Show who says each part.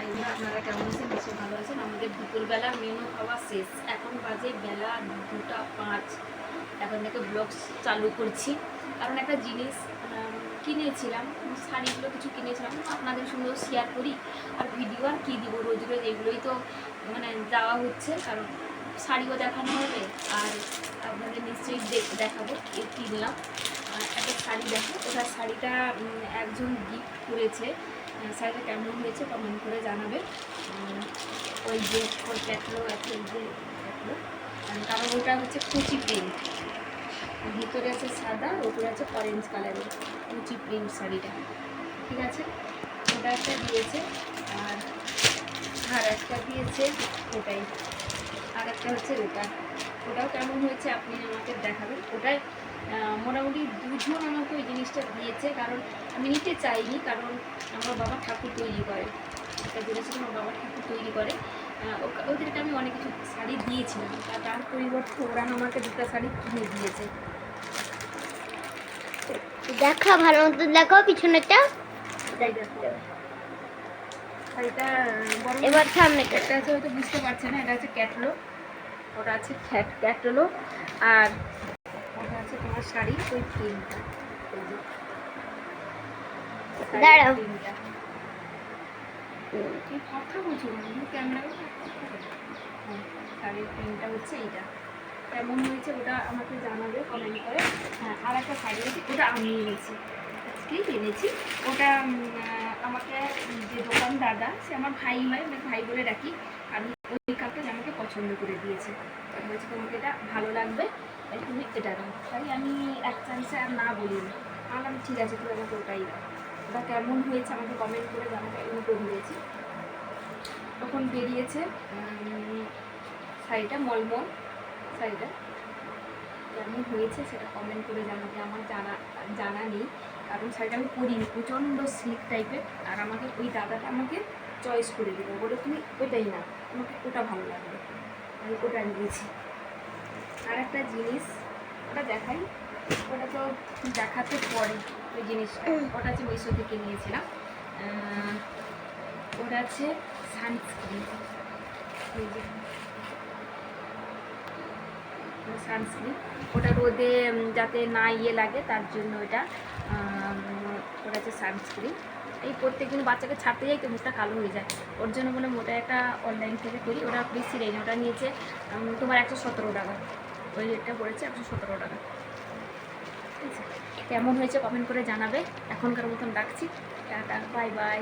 Speaker 1: বন্ধুরা, আপনারা কেমন আছেন? নিশ্চয়ই ভালো আছেন। আমাদের দুপুরবেলার মেনু খাওয়া শেষ। এখন বাজে বেলা 2টা 5। এখন থেকে ব্লগ চালু করছি, কারণ একটা জিনিস কিনেছিলাম, শাড়িগুলো কিছু কিনেছিলাম, আপনাদের সঙ্গেও শেয়ার করি। আর ভিডিও আর কী দিব, রোজ রোজ এগুলোই তো মানে দেওয়া হচ্ছে, কারণ শাড়িও দেখানো হবে আর আপনাদের নিশ্চয়ই দেখাবো কিনলাম। একটা শাড়ি দেখো, ওটা শাড়িটা একজন গিফট করেছে। শাড়িটা কেমন হয়েছে কমেন্ট করে জানাবে। ওই যে ওর ক্যাটলগ আছে, এই যে ক্যাটলগ, কারণ ওটা হচ্ছে কুচি প্রিন্ট, ভিতরে আছে সাদা, ওপরে আছে অরেঞ্জ কালারের কুচি প্রিন্ট শাড়িটা। ঠিক আছে, ওটা একটা দিয়েছে। আর একটা দিয়েছে ওটাই, আর একটা হচ্ছে ওটাও কেমন হয়েছে আপনি আমাকে দেখাবেন। ওটাই মোটামুটি 2জন আমাকে ওই জিনিসটা দিয়েছে, কারণ আমি নিতে চাইনি, কারণ আমার বাবা ঠাকুর তৈরি করে। একটা জিনিস আমার বাবা ঠাকুর তৈরি করে, ওদেরকে আমি অনেক কিছু শাড়ি দিয়েছিলাম, তার পরিবর্তে ওরা আমাকে 2টা শাড়ি কিনে দিয়েছে।
Speaker 2: দেখা ভালো মতো দেখো পিছনেটা,
Speaker 1: শাড়িটা
Speaker 2: এবার সামনে
Speaker 1: একটা আছে, হয়তো বুঝতে পারছে না, এটা হচ্ছে ক্যাটলগ, ওটা আছে ক্যাটলগ, আর ওটা আছে তোমার শাড়ি ওই প্রিন্টটা।
Speaker 2: দাঁড়াও,
Speaker 1: কথা বলছো ক্যামেরা, শাড়ির প্রিন্টটা হচ্ছে এইটা। কেমন হয়েছে ওটা আমাকে জানাবে কমেন্ট করে। হ্যাঁ, আর একটা শাড়ি আছে, ওটা আমি এনেছি, আজকেই এনেছি। ওটা আমাকে যে দোকান দাদা, সে আমার ভাই হয়, আমি ভাই বলে রাখি, আমি ওই কাপটা আমাকে পছন্দ করে দিয়েছে। বলছে তোমাকে এটা ভালো লাগবে, তাই তুমি এটা দাও। তাই আমি এক চান্সে আর না বলিনি, আমি ঠিক আছে তুমি আমাকে ওটাই দাও। ওটা কেমন হয়েছে আমাকে কমেন্ট করে জানাবে। উল্টো ধরেছি, তখন বেরিয়েছে শাড়িটা, মলমল শাড়িটা কেমন হয়েছে সেটা কমেন্ট করে জানাবে। আমার জানা নেই, কারণ শাড়িটা আমি পরিনি, প্রচণ্ড সিল্ক টাইপের। আর আমাকে ওই দাদাটা আমাকে চয়েস করে দেবো, বলে তুমি ওইটাই না, আমাকে ওটা ভালো লাগবে, আমি ওটা নিয়েছি। আর একটা জিনিস ওটা দেখাই, ওটা তো দেখাতে পরে ওই জিনিসটা, ওটা হচ্ছে মিশো থেকে নিয়েছিলাম। ওটা আছে সানস্ক্রিন, সানস্ক্রিন, ওটা রোদে যাতে না লাগে তার জন্য ওটা হচ্ছে সানস্ক্রিন। এই প্রত্যেকদিন বাচ্চাকে ছাড়তে যাই তো মুখটা কালো হয়ে যায়, ওর জন্য বলে মোটা একটা অনলাইন থেকে করি। ওটা বেশি রেঞ্জ, ওটা নিয়েছে তোমার 117 টাকা, ওই রেটটা পড়েছে 117 টাকা। ঠিক আছে, কেমন হয়েছে কমেন্ট করে জানাবে। এখনকার মতন রাখছি, টাটা, বাই বাই।